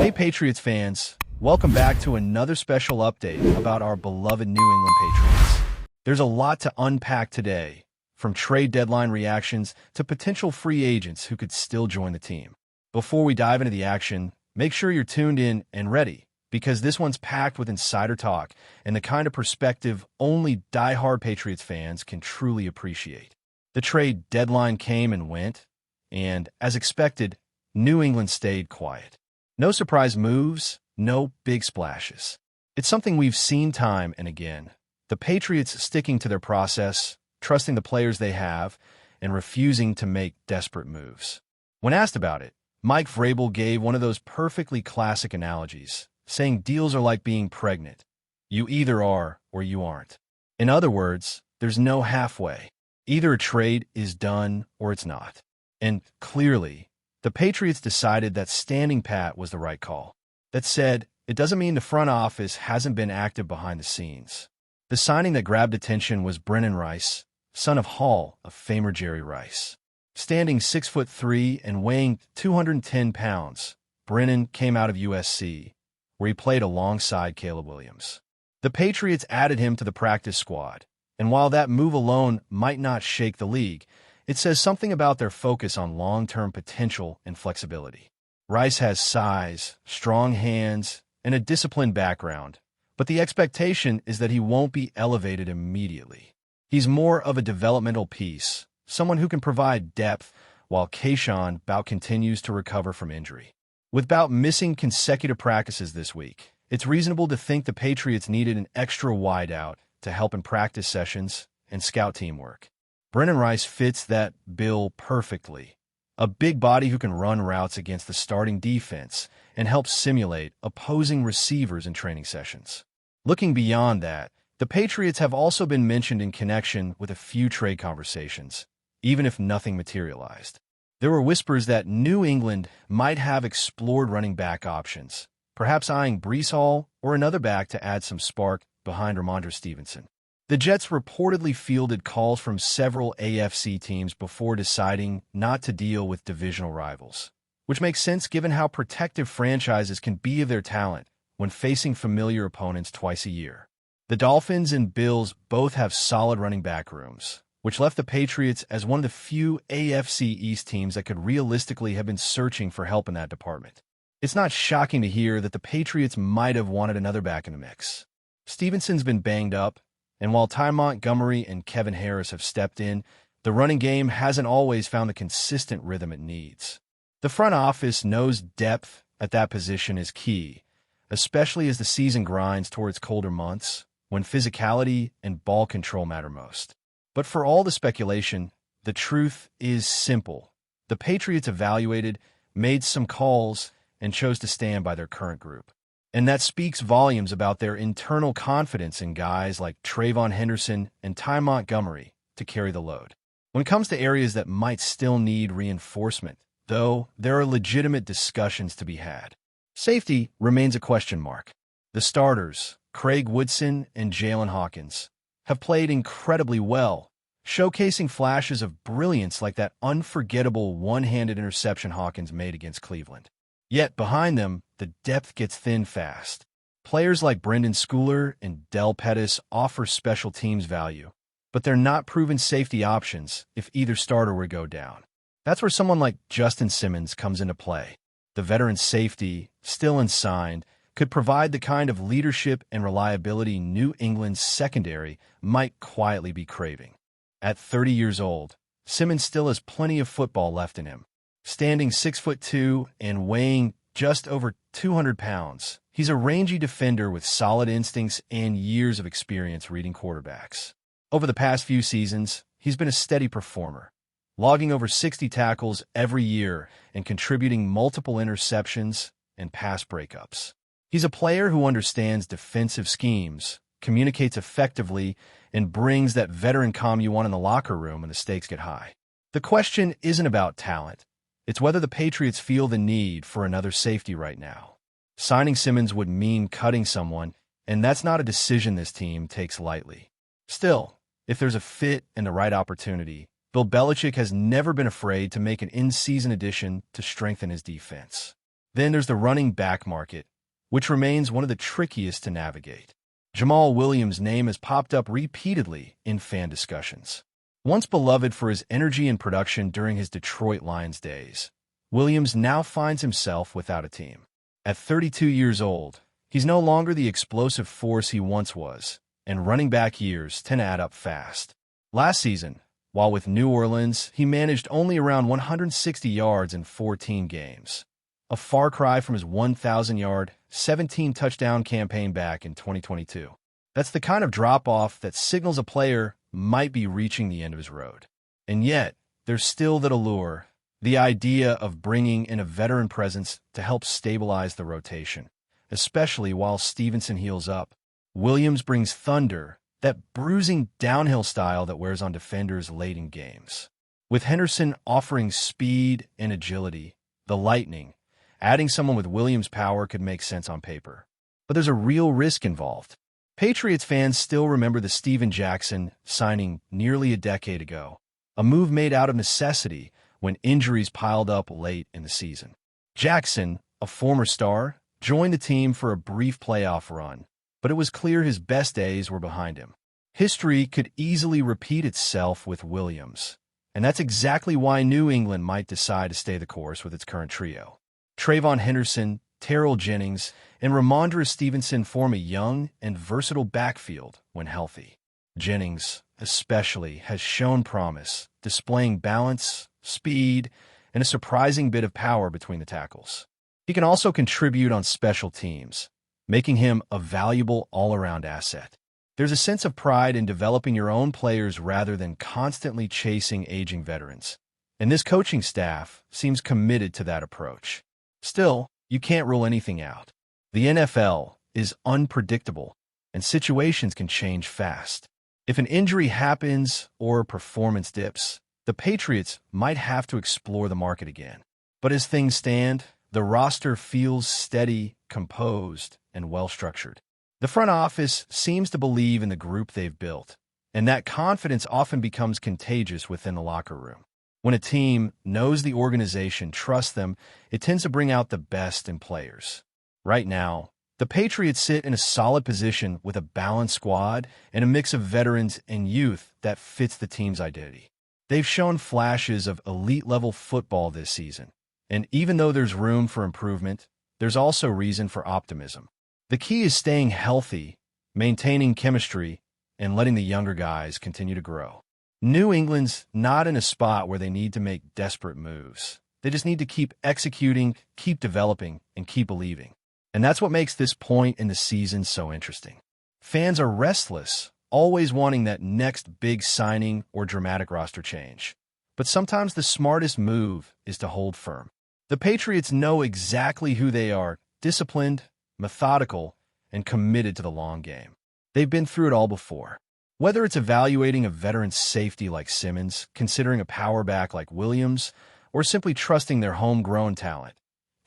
Hey Patriots fans, welcome back to another special update about our beloved New England Patriots. There's a lot to unpack today, from trade deadline reactions to potential free agents who could still join the team. Before we dive into the action, make sure you're tuned in and ready, because this one's packed with insider talk and the kind of perspective only die-hard Patriots fans can truly appreciate. The trade deadline came and went, and, as expected, New England stayed quiet. No surprise moves, no big splashes. It's something we've seen time and again. The Patriots sticking to their process, trusting the players they have, and refusing to make desperate moves. When asked about it, Mike Vrabel gave one of those perfectly classic analogies, saying deals are like being pregnant. You either are or you aren't. In other words, there's no halfway. Either a trade is done or it's not. And clearly, the Patriots decided that standing pat was the right call. That said, it doesn't mean the front office hasn't been active behind the scenes. The signing that grabbed attention was Brennan Rice, son of Hall of Famer Jerry Rice. Standing 6'3" and weighing 210 pounds, Brennan came out of USC, where he played alongside Caleb Williams. The Patriots added him to the practice squad, and while that move alone might not shake the league, it says something about their focus on long-term potential and flexibility. Rice has size, strong hands, and a disciplined background, but the expectation is that he won't be elevated immediately. He's more of a developmental piece, someone who can provide depth, while Keyshawn Bout continues to recover from injury. With Bout missing consecutive practices this week, it's reasonable to think the Patriots needed an extra wideout to help in practice sessions and scout teamwork. Brennan Rice fits that bill perfectly. A big body who can run routes against the starting defense and help simulate opposing receivers in training sessions. Looking beyond that, the Patriots have also been mentioned in connection with a few trade conversations, even if nothing materialized. There were whispers that New England might have explored running back options, perhaps eyeing Breece Hall or another back to add some spark behind Ramondre Stevenson. The Jets reportedly fielded calls from several AFC teams before deciding not to deal with divisional rivals, which makes sense given how protective franchises can be of their talent when facing familiar opponents twice a year. The Dolphins and Bills both have solid running back rooms, which left the Patriots as one of the few AFC East teams that could realistically have been searching for help in that department. It's not shocking to hear that the Patriots might have wanted another back in the mix. Stevenson's been banged up, and while Ty Montgomery and Kevin Harris have stepped in, the running game hasn't always found the consistent rhythm it needs. The front office knows depth at that position is key, especially as the season grinds towards colder months, when physicality and ball control matter most. But for all the speculation, the truth is simple. The Patriots evaluated, made some calls, and chose to stand by their current group. And that speaks volumes about their internal confidence in guys like Trayvon Henderson and Ty Montgomery to carry the load. When it comes to areas that might still need reinforcement, though, there are legitimate discussions to be had. Safety remains a question mark. The starters, Craig Woodson and Jalen Hawkins, have played incredibly well, showcasing flashes of brilliance like that unforgettable one-handed interception Hawkins made against Cleveland. Yet behind them, the depth gets thin fast. Players like Brendan Schooler and Del Pettis offer special teams value, but they're not proven safety options if either starter would go down. That's where someone like Justin Simmons comes into play. The veteran safety, still unsigned, could provide the kind of leadership and reliability New England's secondary might quietly be craving. At 30 years old, Simmons still has plenty of football left in him. Standing 6'2" and weighing just over 200 pounds, he's a rangy defender with solid instincts and years of experience reading quarterbacks. Over the past few seasons, he's been a steady performer, logging over 60 tackles every year and contributing multiple interceptions and pass breakups. He's a player who understands defensive schemes, communicates effectively, and brings that veteran calm you want in the locker room when the stakes get high. The question isn't about talent. It's whether the Patriots feel the need for another safety right now. Signing Simmons would mean cutting someone, and that's not a decision this team takes lightly. Still, if there's a fit and the right opportunity, Bill Belichick has never been afraid to make an in-season addition to strengthen his defense. Then there's the running back market, which remains one of the trickiest to navigate. Jamal Williams' name has popped up repeatedly in fan discussions. Once beloved for his energy and production during his Detroit Lions days, Williams now finds himself without a team. At 32 years old, he's no longer the explosive force he once was, and running back years tend to add up fast. Last season, while with New Orleans, he managed only around 160 yards in 14 games, a far cry from his 1,000-yard, 17-touchdown campaign back in 2022. That's the kind of drop-off that signals a player might be reaching the end of his road. And yet, there's still that allure, the idea of bringing in a veteran presence to help stabilize the rotation, especially while Stevenson heals up. Williams brings thunder, that bruising downhill style that wears on defenders late in games. With Henderson offering speed and agility, the Lightning, adding someone with Williams' power could make sense on paper. But there's a real risk involved. Patriots fans still remember the Steven Jackson signing nearly a decade ago, a move made out of necessity when injuries piled up late in the season. Jackson, a former star, joined the team for a brief playoff run, but it was clear his best days were behind him. History could easily repeat itself with Williams, and that's exactly why New England might decide to stay the course with its current trio. Trayvon Henderson, Terrell Jennings, and Ramondre Stevenson form a young and versatile backfield when healthy. Jennings, especially, has shown promise, displaying balance, speed, and a surprising bit of power between the tackles. He can also contribute on special teams, making him a valuable all-around asset. There's a sense of pride in developing your own players rather than constantly chasing aging veterans, and this coaching staff seems committed to that approach. Still, you can't rule anything out. The NFL is unpredictable, and situations can change fast. If an injury happens or performance dips, the Patriots might have to explore the market again. But as things stand, the roster feels steady, composed, and well-structured. The front office seems to believe in the group they've built, and that confidence often becomes contagious within the locker room. When a team knows the organization trusts them, it tends to bring out the best in players. Right now, the Patriots sit in a solid position with a balanced squad and a mix of veterans and youth that fits the team's identity. They've shown flashes of elite-level football this season, and even though there's room for improvement, there's also reason for optimism. The key is staying healthy, maintaining chemistry, and letting the younger guys continue to grow. New England's not in a spot where they need to make desperate moves. They just need to keep executing, keep developing, and keep believing. And that's what makes this point in the season so interesting. Fans are restless, always wanting that next big signing or dramatic roster change. But sometimes the smartest move is to hold firm. The Patriots know exactly who they are, disciplined, methodical, and committed to the long game. They've been through it all before. Whether it's evaluating a veteran safety like Simmons, considering a power back like Williams, or simply trusting their homegrown talent,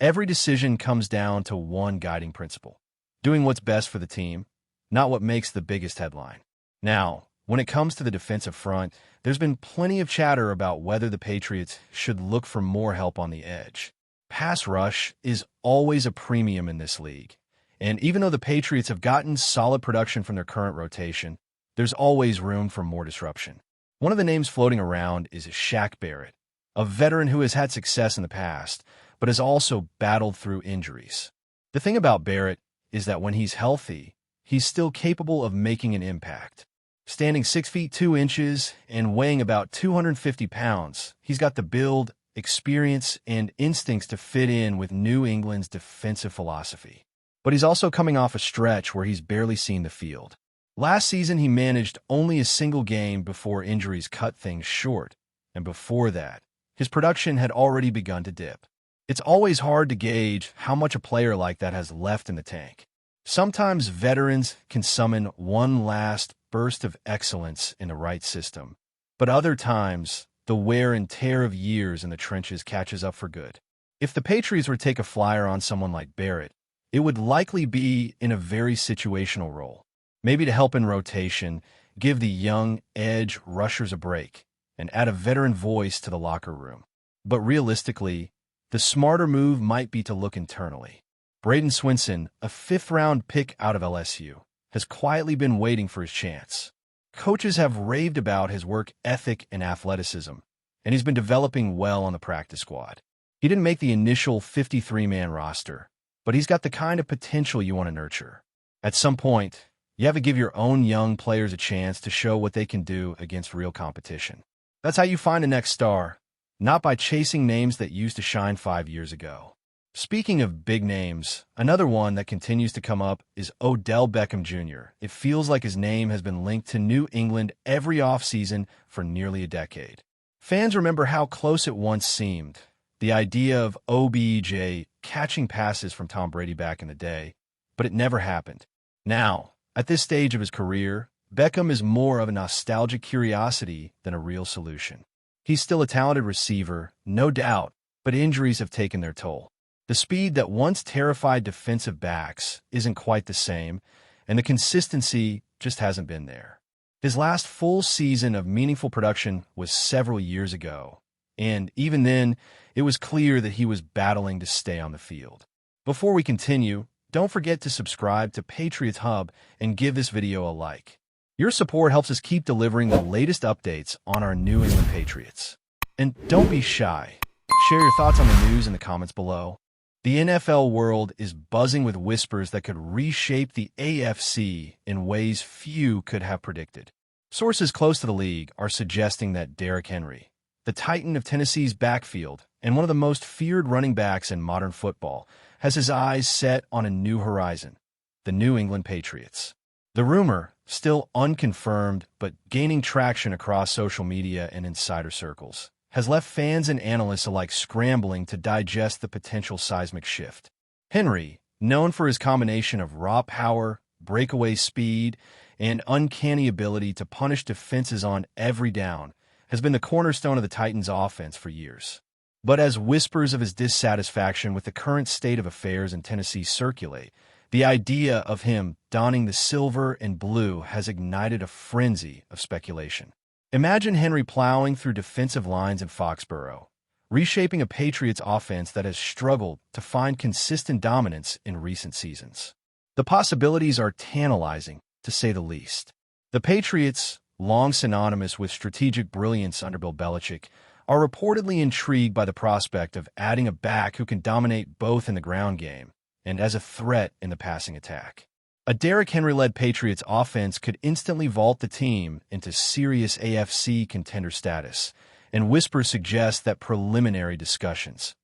every decision comes down to one guiding principle: doing what's best for the team, not what makes the biggest headline. Now, when it comes to the defensive front, there's been plenty of chatter about whether the Patriots should look for more help on the edge. Pass rush is always a premium in this league, and even though the Patriots have gotten solid production from their current rotation, there's always room for more disruption. One of the names floating around is Shaq Barrett, a veteran who has had success in the past, but has also battled through injuries. The thing about Barrett is that when he's healthy, he's still capable of making an impact. Standing 6 feet 2 inches and weighing about 250 pounds, he's got the build, experience, and instincts to fit in with New England's defensive philosophy. But he's also coming off a stretch where he's barely seen the field. Last season, he managed only a single game before injuries cut things short, and before that, his production had already begun to dip. It's always hard to gauge how much a player like that has left in the tank. Sometimes veterans can summon one last burst of excellence in the right system, but other times, the wear and tear of years in the trenches catches up for good. If the Patriots were to take a flyer on someone like Barrett, it would likely be in a very situational role. Maybe to help in rotation, give the young edge rushers a break, and add a veteran voice to the locker room. But realistically, the smarter move might be to look internally. Braden Swinson, a fifth-round pick out of LSU, has quietly been waiting for his chance. Coaches have raved about his work ethic and athleticism, and he's been developing well on the practice squad. He didn't make the initial 53-man roster, but he's got the kind of potential you want to nurture. At some point, you have to give your own young players a chance to show what they can do against real competition. That's how you find the next star, not by chasing names that used to shine 5 years ago. Speaking of big names, another one that continues to come up is Odell Beckham Jr. It feels like his name has been linked to New England every offseason for nearly a decade. Fans remember how close it once seemed. The idea of OBJ catching passes from Tom Brady back in the day, but it never happened. Now, at this stage of his career, Beckham is more of a nostalgic curiosity than a real solution. He's still a talented receiver, no doubt, but injuries have taken their toll. The speed that once terrified defensive backs isn't quite the same, and the consistency just hasn't been there. His last full season of meaningful production was several years ago, and even then, it was clear that he was battling to stay on the field. Before we continue, don't forget to subscribe to Patriots Hub and give this video a like. Your support helps us keep delivering the latest updates on our New England Patriots. And don't be shy. Share your thoughts on the news in the comments below. The NFL world is buzzing with whispers that could reshape the AFC in ways few could have predicted. Sources close to the league are suggesting that Derrick Henry, the titan of Tennessee's backfield and one of the most feared running backs in modern football, has his eyes set on a new horizon, the New England Patriots. The rumor, still unconfirmed but gaining traction across social media and insider circles, has left fans and analysts alike scrambling to digest the potential seismic shift. Henry, known for his combination of raw power, breakaway speed, and uncanny ability to punish defenses on every down, has been the cornerstone of the Titans' offense for years. But as whispers of his dissatisfaction with the current state of affairs in Tennessee circulate, the idea of him donning the silver and blue has ignited a frenzy of speculation. Imagine Henry plowing through defensive lines in Foxborough, reshaping a Patriots offense that has struggled to find consistent dominance in recent seasons. The possibilities are tantalizing, to say the least. The Patriots, long synonymous with strategic brilliance under Bill Belichick, are reportedly intrigued by the prospect of adding a back who can dominate both in the ground game and as a threat in the passing attack. A Derrick Henry-led Patriots offense could instantly vault the team into serious AFC contender status, and whispers suggest that preliminary discussions,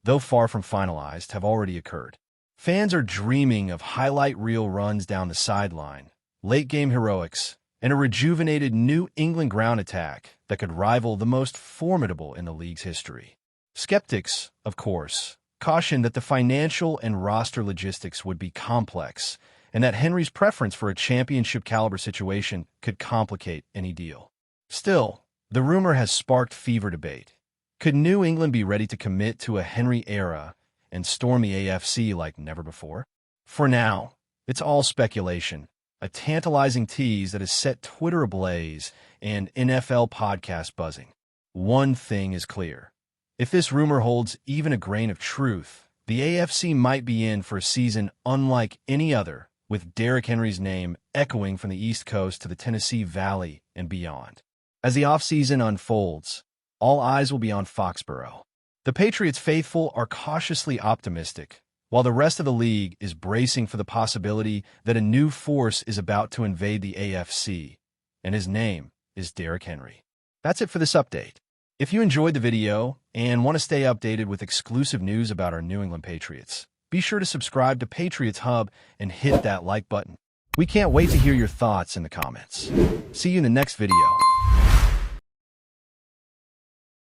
though far from finalized, have already occurred. Fans are dreaming of highlight reel runs down the sideline, late-game heroics, and a rejuvenated New England ground attack that could rival the most formidable in the league's history. Skeptics, of course, caution that the financial and roster logistics would be complex, and that Henry's preference for a championship-caliber situation could complicate any deal. Still, the rumor has sparked fever debate. Could New England be ready to commit to a Henry era and storm the AFC like never before? For now, it's all speculation, a tantalizing tease that has set Twitter ablaze and NFL podcasts buzzing. One thing is clear. If this rumor holds even a grain of truth, the AFC might be in for a season unlike any other, with Derrick Henry's name echoing from the East Coast to the Tennessee Valley and beyond. As the offseason unfolds, all eyes will be on Foxborough. The Patriots faithful are cautiously optimistic, while the rest of the league is bracing for the possibility that a new force is about to invade the AFC, and his name is Derrick Henry. That's it for this update. If you enjoyed the video and want to stay updated with exclusive news about our New England Patriots, be sure to subscribe to Patriots Hub and hit that like button. We can't wait to hear your thoughts in the comments. See you in the next video.